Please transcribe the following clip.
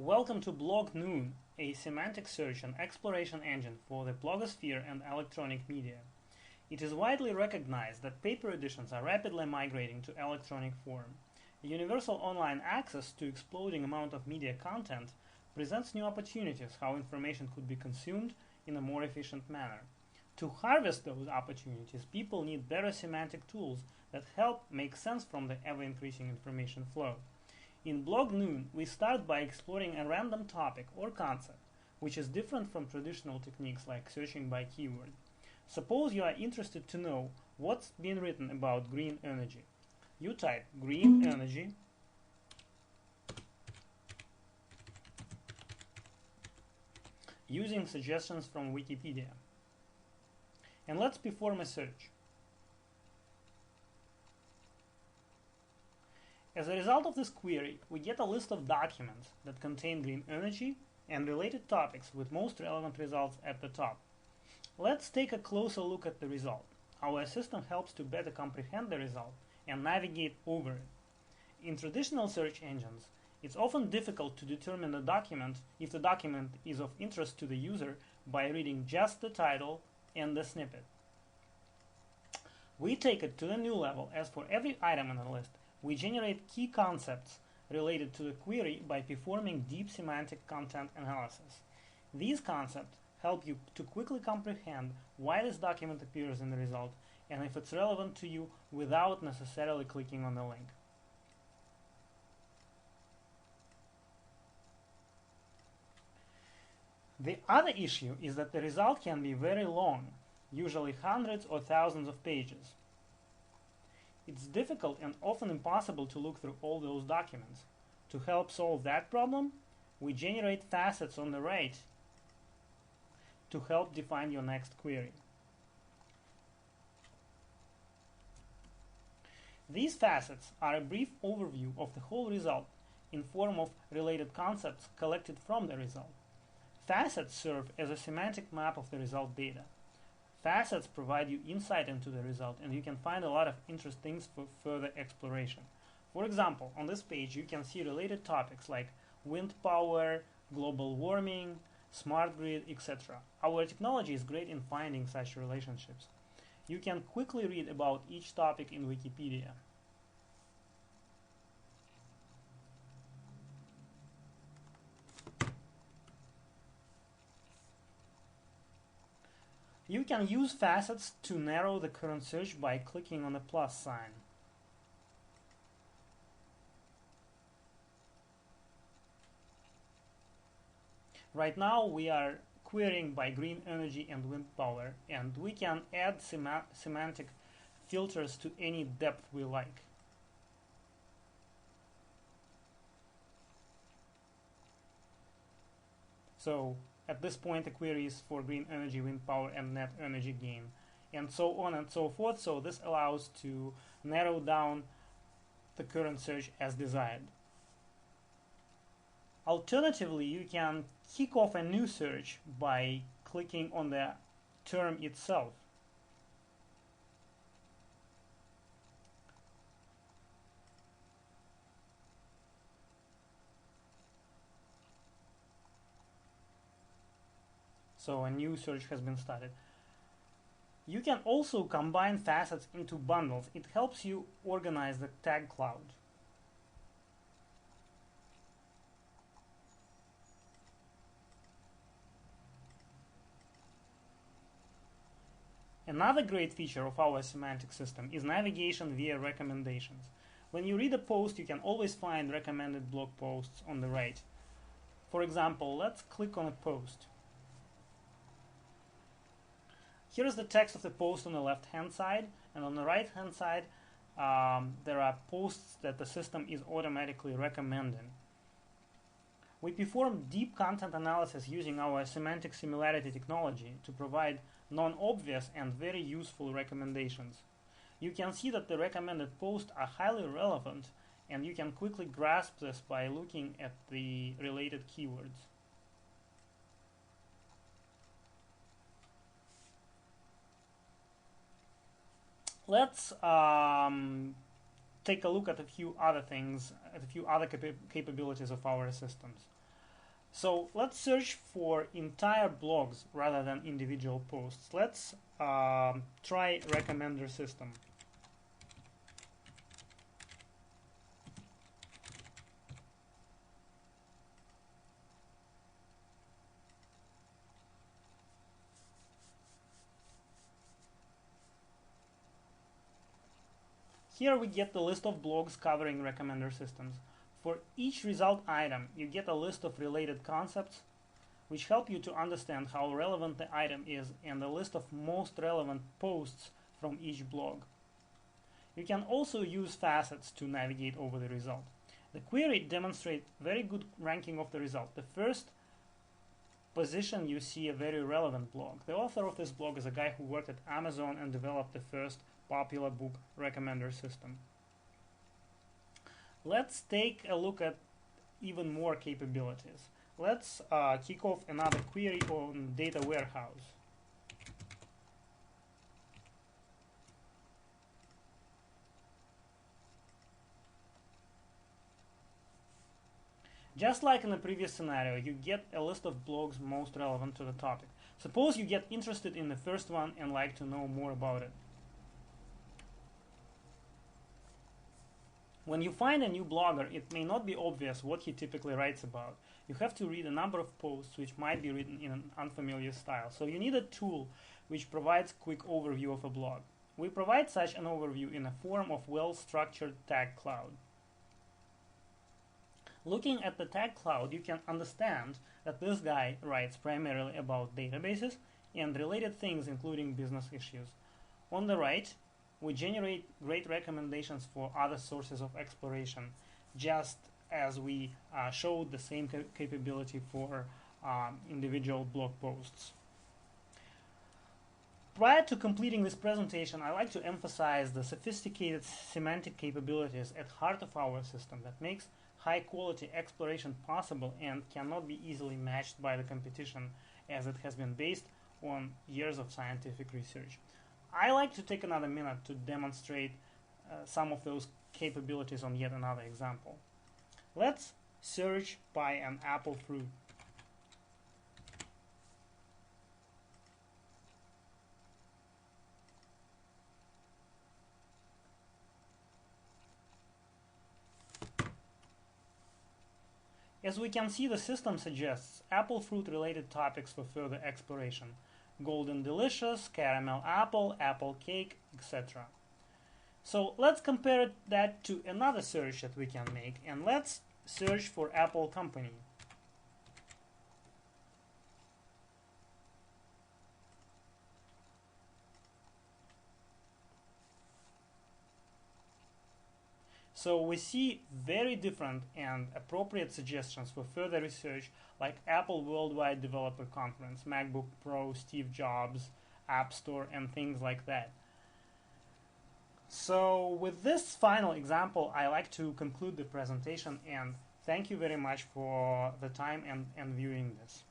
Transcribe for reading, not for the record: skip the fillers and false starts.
Welcome to blognoon, a semantic search and exploration engine for the blogosphere and electronic media. It is widely recognized that paper editions are rapidly migrating to electronic form. A universal online access to exploding amount of media content presents new opportunities how information could be consumed in a more efficient manner. To harvest those opportunities, people need better semantic tools that help make sense from the ever-increasing information flow. In blognoon, we start by exploring a random topic or concept, which is different from traditional techniques like searching by keyword. Suppose you are interested to know what's been written about green energy. You type green energy using suggestions from Wikipedia. And let's perform a search. As a result of this query, we get a list of documents that contain green energy and related topics with most relevant results at the top. Let's take a closer look at the result. Our system helps to better comprehend the result and navigate over it. In traditional search engines, it's often difficult to determine if the document is of interest to the user by reading just the title and the snippet. We take it to a new level as for every item on the list, we generate key concepts related to the query by performing deep semantic content analysis. These concepts help you to quickly comprehend why this document appears in the result and if it's relevant to you without necessarily clicking on the link. The other issue is that the result can be very long, usually hundreds or thousands of pages. It's difficult and often impossible to look through all those documents. To help solve that problem, we generate facets on the right to help define your next query. These facets are a brief overview of the whole result in form of related concepts collected from the result. Facets serve as a semantic map of the result data. Facets provide you insight into the result, and you can find a lot of interesting things for further exploration. For example, on this page you can see related topics like wind power, global warming, smart grid, etc. Our technology is great in finding such relationships. You can quickly read about each topic in Wikipedia. You can use facets to narrow the current search by clicking on the plus sign. Right now we are querying by green energy and wind power, and we can add semantic filters to any depth we like. So at this point the query is for green energy, wind power, and net energy gain, and so on and so forth. So this allows to narrow down the current search as desired. Alternatively, you can kick off a new search by clicking on the term itself. So a new search has been started. You can also combine facets into bundles. It helps you organize the tag cloud. Another great feature of our semantic system is navigation via recommendations. When you read a post, you can always find recommended blog posts on the right. For example, let's click on a post. Here is the text of the post on the left-hand side, and on the right-hand side there are posts that the system is automatically recommending. We perform deep content analysis using our semantic similarity technology to provide non-obvious and very useful recommendations. You can see that the recommended posts are highly relevant, and you can quickly grasp this by looking at the related keywords. Let's take a look at a few other things, at a few other capabilities of our systems. So let's search for entire blogs rather than individual posts. Let's try recommender system. Here we get the list of blogs covering recommender systems. For each result item, you get a list of related concepts which help you to understand how relevant the item is and a list of most relevant posts from each blog. You can also use facets to navigate over the result. The query demonstrates very good ranking of the result. The first position you see a very relevant blog. The author of this blog is a guy who worked at Amazon and developed the first popular book recommender system. Let's take a look at even more capabilities. Let's kick off another query on data warehouse. Just like in the previous scenario, you get a list of blogs most relevant to the topic. Suppose you get interested in the first one and like to know more about it. When you find a new blogger, it may not be obvious what he typically writes about. You have to read a number of posts which might be written in an unfamiliar style. So you need a tool which provides quick overview of a blog. We provide such an overview in a form of well-structured tag cloud. Looking at the tag cloud, you can understand that this guy writes primarily about databases and related things, including business issues. On the right, we generate great recommendations for other sources of exploration, just as we showed the same capability for individual blog posts. Prior to completing this presentation, I like to emphasize the sophisticated semantic capabilities at heart of our system that makes high-quality exploration possible and cannot be easily matched by the competition, as it has been based on years of scientific research. I like to take another minute to demonstrate some of those capabilities on yet another example. Let's search by an apple fruit. As we can see, the system suggests apple fruit related topics for further exploration. Golden delicious, caramel apple, apple cake, etc. So let's compare that to another search that we can make, and let's search for Apple company. So we see very different and appropriate suggestions for further research, like Apple Worldwide Developer Conference, MacBook Pro, Steve Jobs, App Store, and things like that. So with this final example, I like to conclude the presentation, and thank you very much for the time and viewing this.